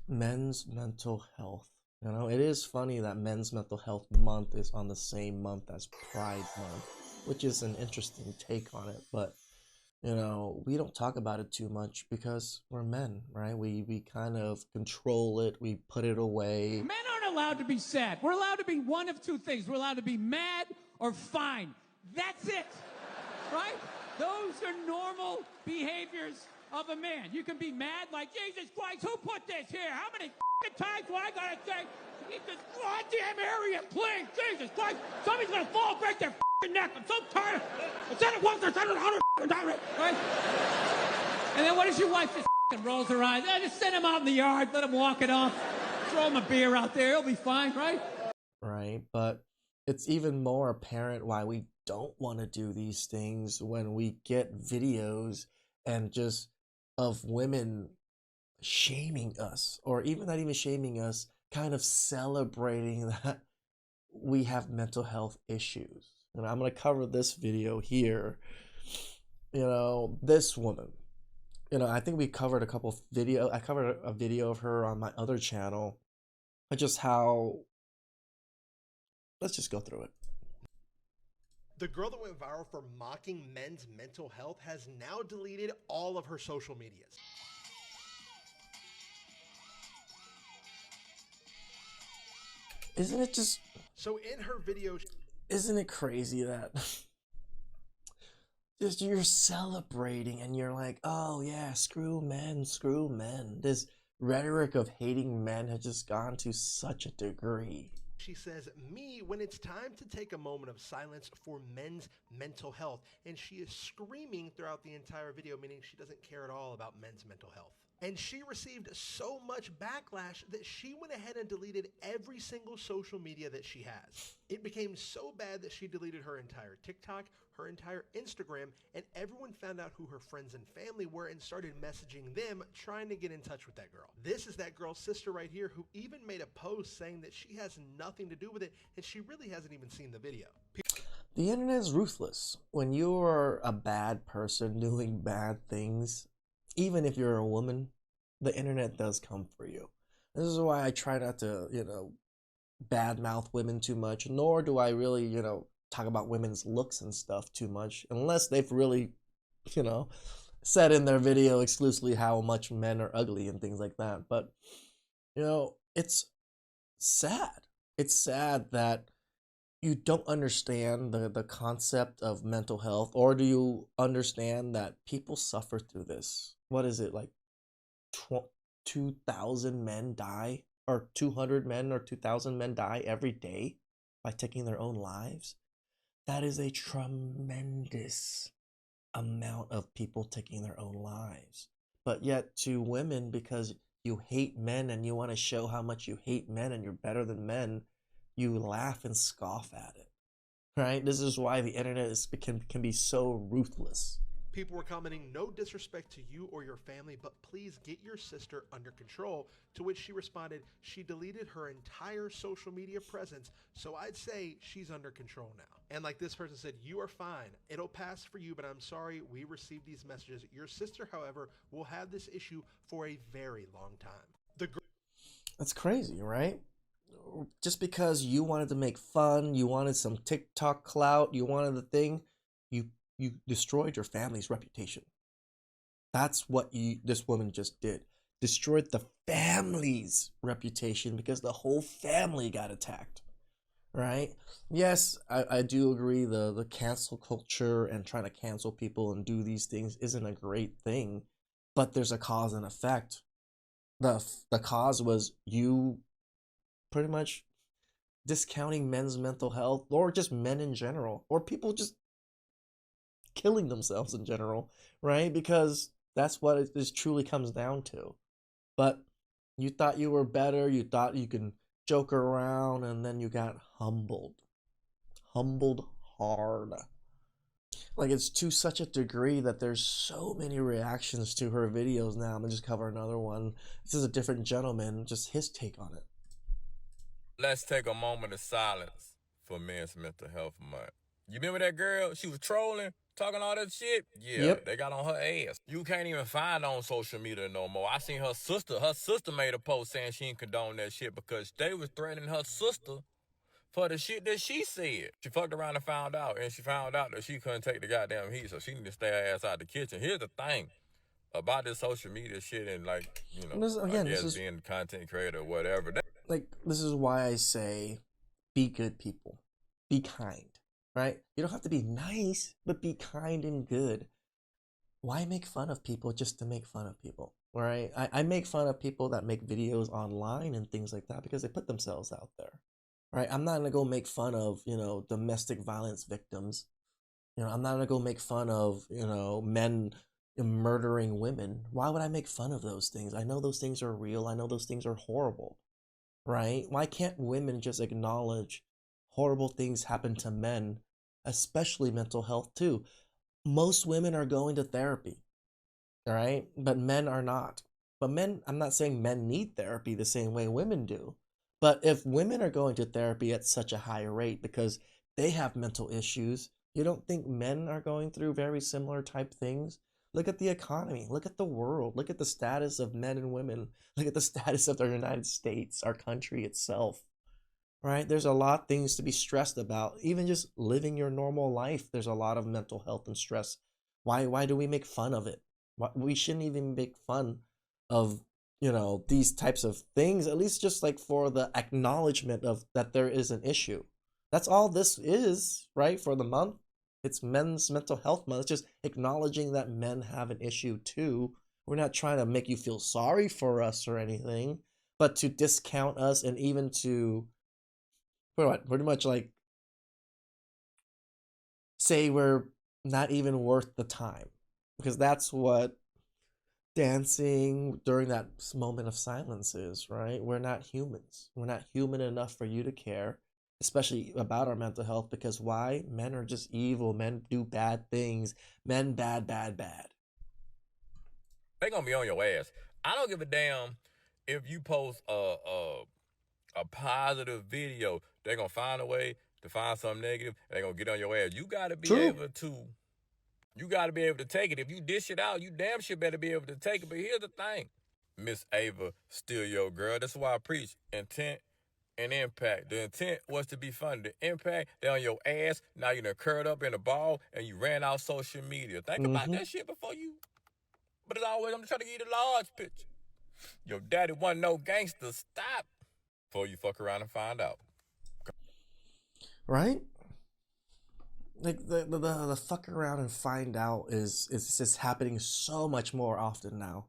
Men's mental health. You know, it is funny that Men's Mental Health Month is on the same month as Pride Month, which is an interesting take on it. But you know, we don't talk about it too much because we're men, right? We kind of control it, we put it away. Men aren't allowed to be sad. We're allowed to be one of two things. We're allowed to be mad or fine. That's it. Right? Those are normal behaviors of a man. You can be mad like, Jesus Christ, who put this here? How many times do I gotta say, keep this goddamn area clean? Jesus Christ, somebody's gonna fall, break their neck. I'm so tired. I said it once, I said it 100 times. Right? And then what does your wife just rolls her eyes? Just send him out in the yard, let him walk it off. Throw him a beer out there, he'll be fine, right? Right? But it's even more apparent why we don't want to do these things when we get videos and just of women shaming us, or even not even shaming us, kind of celebrating that we have mental health issues. And I'm going to cover this video here. You know, this woman, you know, I think we covered a couple I covered a video of her on my other channel, just how, let's just go through it. The girl that went viral for mocking men's mental health has now deleted all of her social medias. Isn't it just... So in her video... Isn't it crazy that just you're celebrating and you're like, oh yeah, screw men, screw men. This rhetoric of hating men has just gone to such a degree. She says, me, when it's time to take a moment of silence for men's mental health. And she is screaming throughout the entire video, meaning she doesn't care at all about men's mental health. And she received so much backlash that she went ahead and deleted every single social media that she has. It became so bad that she deleted her entire TikTok, her entire Instagram, and everyone found out who her friends and family were and started messaging them, trying to get in touch with that girl. This is that girl's sister right here, who even made a post saying that she has nothing to do with it, and she really hasn't even seen the video. The internet is ruthless. When you're a bad person doing bad things, even if you're a woman, the internet does come for you. This is why I try not to, you know, badmouth women too much, nor do I really, you know, talk about women's looks and stuff too much, unless they've really, you know, said in their video exclusively how much men are ugly and things like that. But, you know, it's sad. It's sad that you don't understand the concept of mental health, or do you understand that people suffer through this? What is it, like 2,000 men die, or 200 men or 2,000 men die every day by taking their own lives? That is a tremendous amount of people taking their own lives. But yet to women, because you hate men and you want to show how much you hate men and you're better than men, you laugh and scoff at it, right? This is why the internet can be so ruthless. People were commenting, no disrespect to you or your family, but please get your sister under control. To which she responded, she deleted her entire social media presence, so I'd say she's under control now. And like this person said, you are fine. It'll pass for you, but I'm sorry we received these messages. Your sister, however, will have this issue for a very long time. That's crazy, right? Just because you wanted to make fun, you wanted some TikTok clout, you wanted the thing, you destroyed your family's reputation. That's what this woman just did. Destroyed the family's reputation because the whole family got attacked, right? Yes, I do agree the cancel culture and trying to cancel people and do these things isn't a great thing, but there's a cause and effect. The cause was you pretty much discounting men's mental health, or just men in general, or people just killing themselves in general, right? Because that's what this truly comes down to. But you thought you were better, you thought you can joke around, and then you got humbled hard. Like, it's to such a degree that there's so many reactions to her videos now. I'm gonna just cover another one. This is a different gentleman, just his take on it. Let's take a moment of silence for Men's Mental Health Month. You remember that girl? She was trolling, talking all that shit. Yeah, Yep. they got on her ass. You can't even find her on social media no more. I seen her sister. Her sister made a post saying she didn't condone that shit because they was threatening her sister for the shit that she said. She fucked around and found out, and she found out that she couldn't take the goddamn heat, so she need to stay her ass out the kitchen. Here's the thing about this social media shit and, like, you know, This I again, this guess is being a content creator or whatever. like this is why I say be good people. Be kind, right? You don't have to be nice, but be kind and good. Why make fun of people just to make fun of people, right? I make fun of people that make videos online and things like that because they put themselves out there, right? I'm not gonna go make fun of, domestic violence victims. I'm not gonna go make fun of, men murdering women. Why would I make fun of those things? I know those things are real. I know those things are horrible, right? Why can't women just acknowledge horrible things happen to men, especially mental health too? Most women are going to therapy, all right? But men are not. But men, I'm not saying men need therapy the same way women do. But if women are going to therapy at such a high rate because they have mental issues, you don't think men are going through very similar type things? Look at the economy. Look at the world. Look at the status of men and women. Look at the status of the United States, our country itself, right? There's a lot of things to be stressed about. Even just living your normal life, there's a lot of mental health and stress. Why do we make fun of it? We shouldn't even make fun of, these types of things, at least just like for the acknowledgement of that there is an issue. That's all this is, right? For the month, it's Men's Mental Health Month. It's just acknowledging that men have an issue too. We're not trying to make you feel sorry for us or anything, but to discount us and even to pretty much like say we're not even worth the time, because that's what dancing during that moment of silence is, right? We're not humans. We're not human enough for you to care, especially about our mental health, because why? Men are just evil. Men do bad things. Men bad, bad, bad. They gonna be on your ass. I don't give a damn if you post a positive video. They're gonna find a way to find something negative. And they're gonna get on your ass. You gotta be True. able to take it. If you dish it out, you damn sure better be able to take it. But here's the thing, Miss Ava, still your girl. That's why I preach intent and impact. The intent was to be fun. The impact, they're on your ass. Now you done curled up in a ball and you ran out social media. Think about that shit before you. But as always, I'm trying to give you the large picture. Your daddy wasn't no gangster. Stop before you fuck around and find out. Right? Like the fuck around and find out is just happening so much more often now.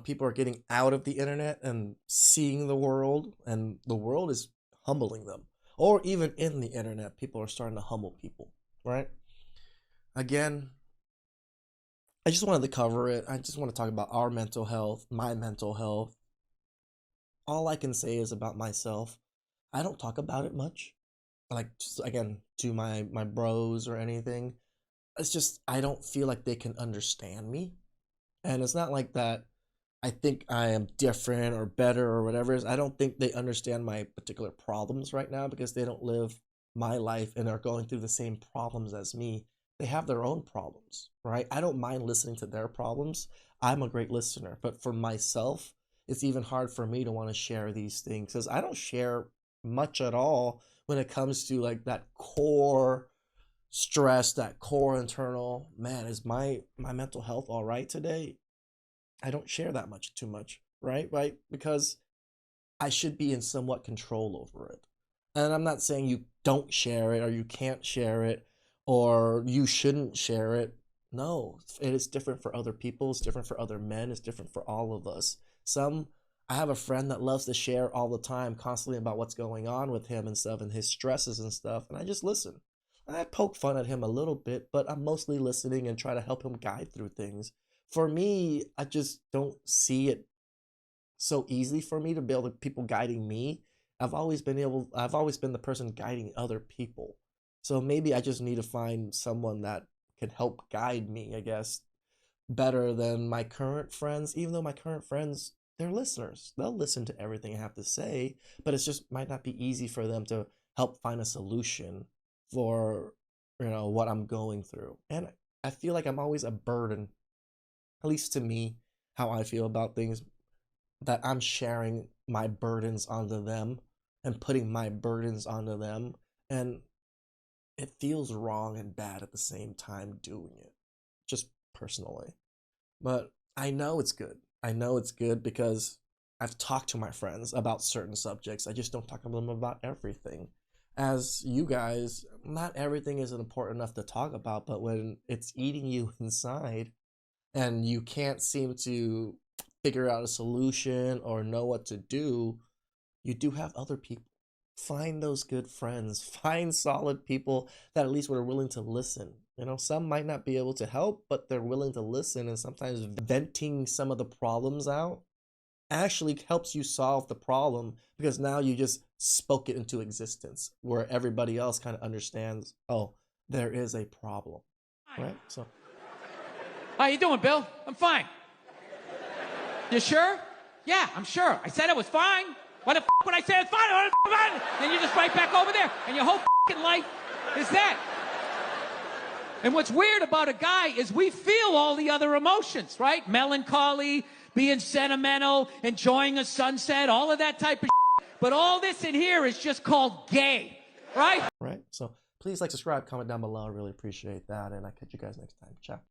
People are getting out of the internet and seeing the world, and the world is humbling them. Or even in the internet, people are starting to humble people, right? Again, I just wanted to cover it. I just want to talk about our mental health, my mental health. All I can say is about myself. I don't talk about it much. Like, just, again, to my bros or anything. It's just I don't feel like they can understand me. And it's not like that I think I am different or better or whatever it is. I don't think they understand my particular problems right now because they don't live my life and are going through the same problems as me. They have their own problems, right? I don't mind listening to their problems. I'm a great listener. But for myself, it's even hard for me to want to share these things because I don't share much at all when it comes to like that core stress, that core internal, man, is my mental health all right today? I don't share that much too much, right? Because I should be in somewhat control over it. And I'm not saying you don't share it or you can't share it or you shouldn't share it. No, it is different for other people, it's different for other men, it's different for all of us. I have a friend that loves to share all the time, constantly about what's going on with him and stuff and his stresses and stuff, and I just listen. And I poke fun at him a little bit, but I'm mostly listening and try to help him guide through things. For me, I just don't see it so easy for me to be able to people guiding me. I've always been the person guiding other people. So maybe I just need to find someone that can help guide me, I guess, better than my current friends, even though my current friends, they're listeners. They'll listen to everything I have to say, but it's just might not be easy for them to help find a solution for what I'm going through. And I feel like I'm always a burden, at least to me, how I feel about things, that I'm sharing my burdens onto them and putting my burdens onto them. And it feels wrong and bad at the same time doing it, just personally. But I know it's good. I know it's good because I've talked to my friends about certain subjects. I just don't talk to them about everything. As you guys, not everything is important enough to talk about, but when it's eating you inside and you can't seem to figure out a solution or know what to do, you do have other people. Find those good friends. Find solid people that at least are willing to listen. Some might not be able to help, but they're willing to listen, and sometimes venting some of the problems out actually helps you solve the problem because now you just spoke it into existence where everybody else kind of understands, oh, there is a problem, right? So, How you doing, Bill? I'm fine. You sure? Yeah, I'm sure. I said I was fine. Why the would I say it's fine? Then you just right back over there, and your whole life is that. And what's weird about a guy is we feel all the other emotions, right? Melancholy, being sentimental, enjoying a sunset, all of that type of But all this in here is just called gay, right? Right? So please subscribe, comment down below. I really appreciate that. And I'll catch you guys next time. Ciao.